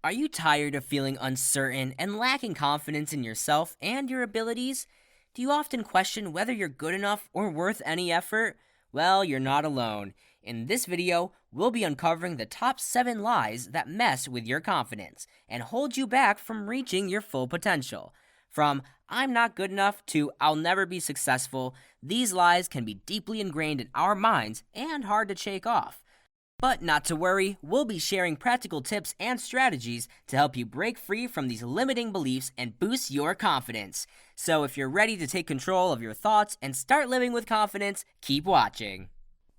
Are you tired of feeling uncertain and lacking confidence in yourself and your abilities? Do you often question whether you're good enough or worth any effort? Well, you're not alone. In this video, we'll be uncovering the top 7 lies that mess with your confidence and hold you back from reaching your full potential. From "I'm not good enough" to "I'll never be successful," these lies can be deeply ingrained in our minds and hard to shake off. But not to worry, we'll be sharing practical tips and strategies to help you break free from these limiting beliefs and boost your confidence. So if you're ready to take control of your thoughts and start living with confidence, keep watching.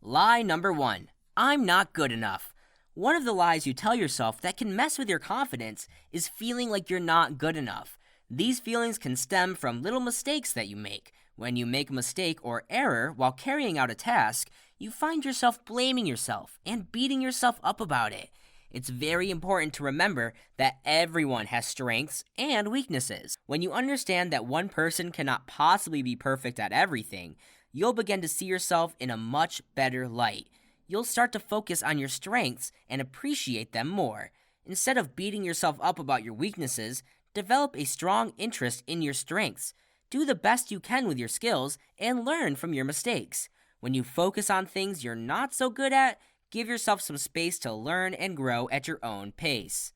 Lie number 1. I'm not good enough. One of the lies you tell yourself that can mess with your confidence is feeling like you're not good enough. These feelings can stem from little mistakes that you make. When you make a mistake or error while carrying out a task, you find yourself blaming yourself and beating yourself up about it. It's very important to remember that everyone has strengths and weaknesses. When you understand that one person cannot possibly be perfect at everything, you'll begin to see yourself in a much better light. You'll start to focus on your strengths and appreciate them more. Instead of beating yourself up about your weaknesses, develop a strong interest in your strengths. Do the best you can with your skills and learn from your mistakes. When you focus on things you're not so good at, give yourself some space to learn and grow at your own pace.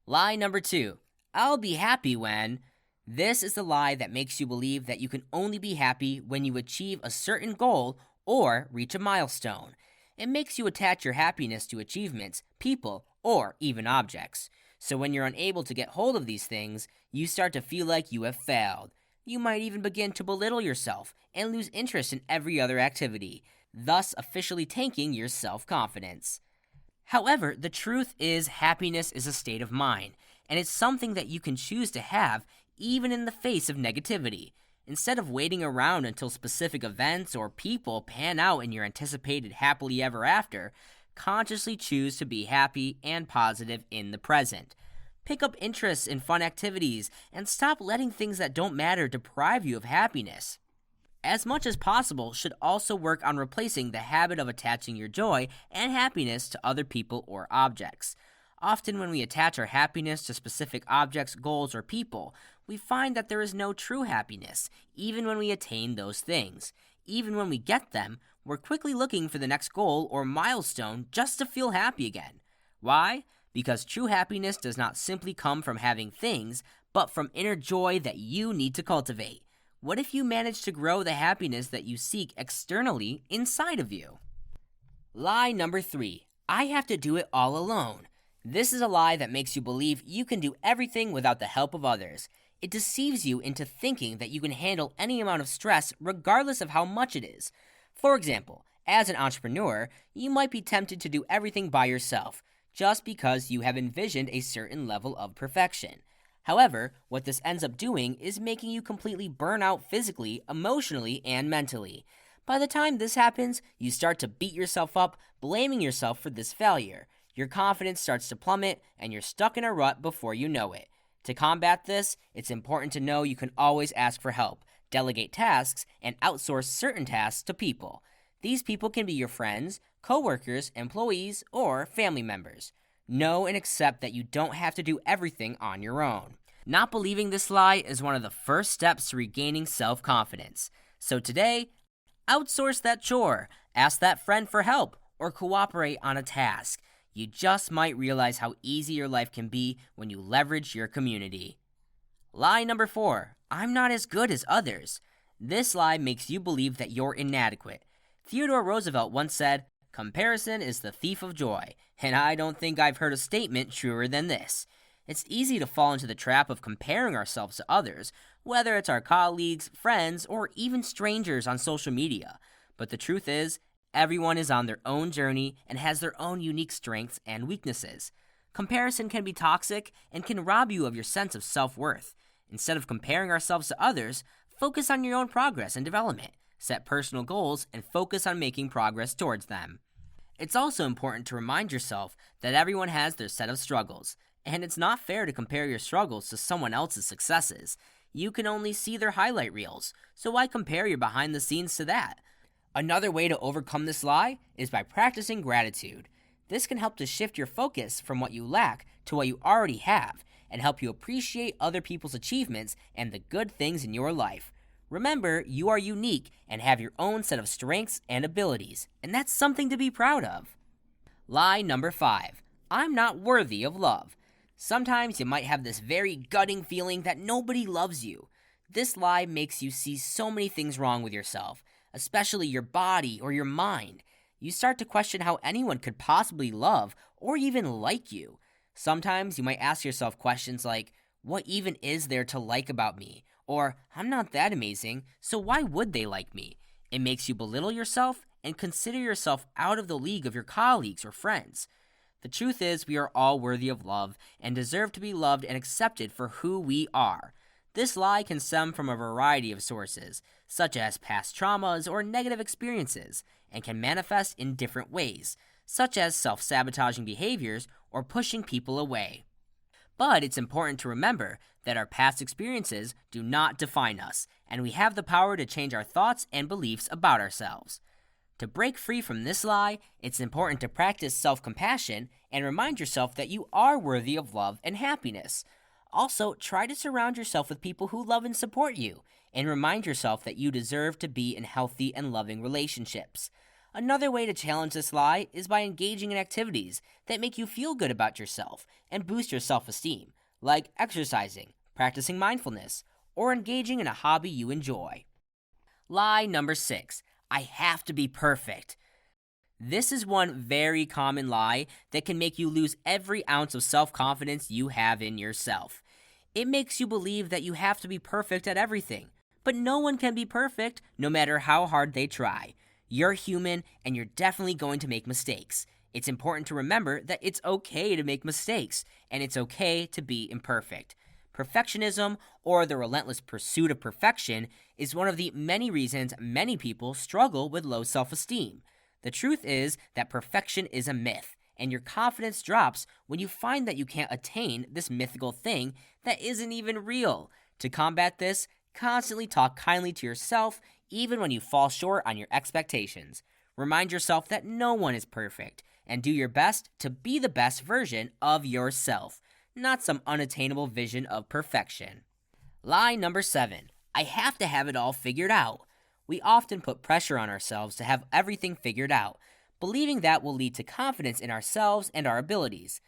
Lie number 2. I'll be happy when. This is the lie that makes you believe that you can only be happy when you achieve a certain goal or reach a milestone. It makes you attach your happiness to achievements, people, or even objects. So when you're unable to get hold of these things, you start to feel like you have failed. You might even begin to belittle yourself and lose interest in every other activity, thus officially tanking your self-confidence. However, the truth is happiness is a state of mind, and it's something that you can choose to have even in the face of negativity. Instead of waiting around until specific events or people pan out in your anticipated happily ever after, consciously choose to be happy and positive in the present. Pick up interests in fun activities and stop letting things that don't matter deprive you of happiness. As much as possible should also work on replacing the habit of attaching your joy and happiness to other people or objects. Often when we attach our happiness to specific objects, goals, or people, we find that there is no true happiness, even when we attain those things. Even when we get them, we're quickly looking for the next goal or milestone just to feel happy again. Why? Because true happiness does not simply come from having things, but from inner joy that you need to cultivate. What if you manage to grow the happiness that you seek externally inside of you? Lie number 3. I have to do it all alone. This is a lie that makes you believe you can do everything without the help of others. It deceives you into thinking that you can handle any amount of stress regardless of how much it is. For example, as an entrepreneur, you might be tempted to do everything by yourself, just because you have envisioned a certain level of perfection. However, what this ends up doing is making you completely burn out physically, emotionally, and mentally. By the time this happens, you start to beat yourself up, blaming yourself for this failure. Your confidence starts to plummet, and you're stuck in a rut before you know it. To combat this, it's important to know you can always ask for help, delegate tasks, and outsource certain tasks to people. These people can be your friends, coworkers, employees, or family members. Know and accept that you don't have to do everything on your own. Not believing this lie is one of the first steps to regaining self-confidence. So today, outsource that chore, ask that friend for help, or cooperate on a task. You just might realize how easy your life can be when you leverage your community. Lie number 4. I'm not as good as others. This lie makes you believe that you're inadequate. Theodore Roosevelt once said, "Comparison is the thief of joy," and I don't think I've heard a statement truer than this. It's easy to fall into the trap of comparing ourselves to others, whether it's our colleagues, friends, or even strangers on social media. But the truth is, everyone is on their own journey and has their own unique strengths and weaknesses. Comparison can be toxic and can rob you of your sense of self-worth. Instead of comparing ourselves to others, focus on your own progress and development. Set personal goals and focus on making progress towards them. It's also important to remind yourself that everyone has their set of struggles, and it's not fair to compare your struggles to someone else's successes. You can only see their highlight reels, so why compare your behind the scenes to that? Another way to overcome this lie is by practicing gratitude. This can help to shift your focus from what you lack to what you already have and help you appreciate other people's achievements and the good things in your life. Remember, you are unique and have your own set of strengths and abilities, and that's something to be proud of. Lie number 5. I'm not worthy of love. Sometimes you might have this very gutting feeling that nobody loves you. This lie makes you see so many things wrong with yourself, especially your body or your mind. You start to question how anyone could possibly love or even like you. Sometimes you might ask yourself questions like, what even is there to like about me? Or, I'm not that amazing, so why would they like me? It makes you belittle yourself and consider yourself out of the league of your colleagues or friends. The truth is, we are all worthy of love and deserve to be loved and accepted for who we are. This lie can stem from a variety of sources, such as past traumas or negative experiences, and can manifest in different ways, such as self-sabotaging behaviors or pushing people away. But it's important to remember that our past experiences do not define us, and we have the power to change our thoughts and beliefs about ourselves. To break free from this lie, it's important to practice self-compassion and remind yourself that you are worthy of love and happiness. Also, try to surround yourself with people who love and support you, and remind yourself that you deserve to be in healthy and loving relationships. Another way to challenge this lie is by engaging in activities that make you feel good about yourself and boost your self-esteem, like exercising, practicing mindfulness, or engaging in a hobby you enjoy. Lie number 6. I have to be perfect. This is one very common lie that can make you lose every ounce of self-confidence you have in yourself. It makes you believe that you have to be perfect at everything, but no one can be perfect no matter how hard they try. You're human and you're definitely going to make mistakes. It's important to remember that it's okay to make mistakes and it's okay to be imperfect. Perfectionism, or the relentless pursuit of perfection, is one of the many reasons many people struggle with low self-esteem. The truth is that perfection is a myth, and your confidence drops when you find that you can't attain this mythical thing that isn't even real. To combat this, constantly talk kindly to yourself, even when you fall short on your expectations. Remind yourself that no one is perfect, and do your best to be the best version of yourself, not some unattainable vision of perfection. Lie number 7. I have to have it all figured out. We often put pressure on ourselves to have everything figured out, believing that will lead to confidence in ourselves and our abilities.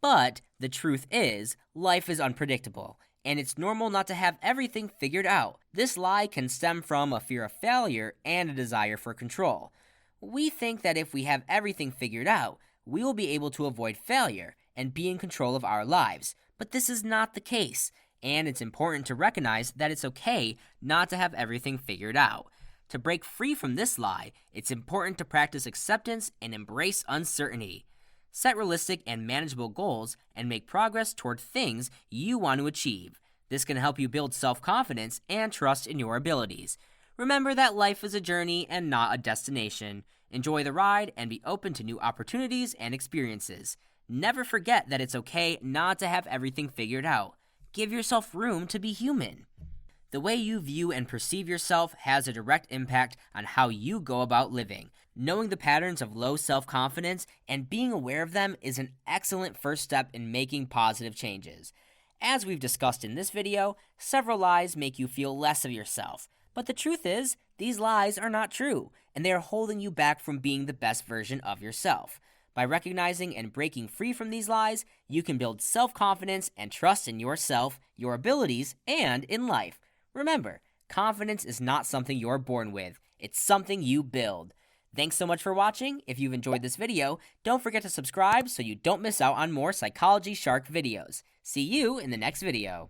But the truth is, life is unpredictable, and it's normal not to have everything figured out. This lie can stem from a fear of failure and a desire for control. We think that if we have everything figured out, we will be able to avoid failure and be in control of our lives. But this is not the case, and it's important to recognize that it's okay not to have everything figured out. To break free from this lie, it's important to practice acceptance and embrace uncertainty. Set realistic and manageable goals and make progress toward things you want to achieve. This can help you build self-confidence and trust in your abilities. Remember that life is a journey and not a destination. Enjoy the ride and be open to new opportunities and experiences. Never forget that it's okay not to have everything figured out. Give yourself room to be human. The way you view and perceive yourself has a direct impact on how you go about living. Knowing the patterns of low self-confidence and being aware of them is an excellent first step in making positive changes. As we've discussed in this video, several lies make you feel less of yourself. But the truth is, these lies are not true, and they are holding you back from being the best version of yourself. By recognizing and breaking free from these lies, you can build self-confidence and trust in yourself, your abilities, and in life. Remember, confidence is not something you're born with. It's something you build. Thanks so much for watching. If you've enjoyed this video, don't forget to subscribe so you don't miss out on more Psychology Shark videos. See you in the next video.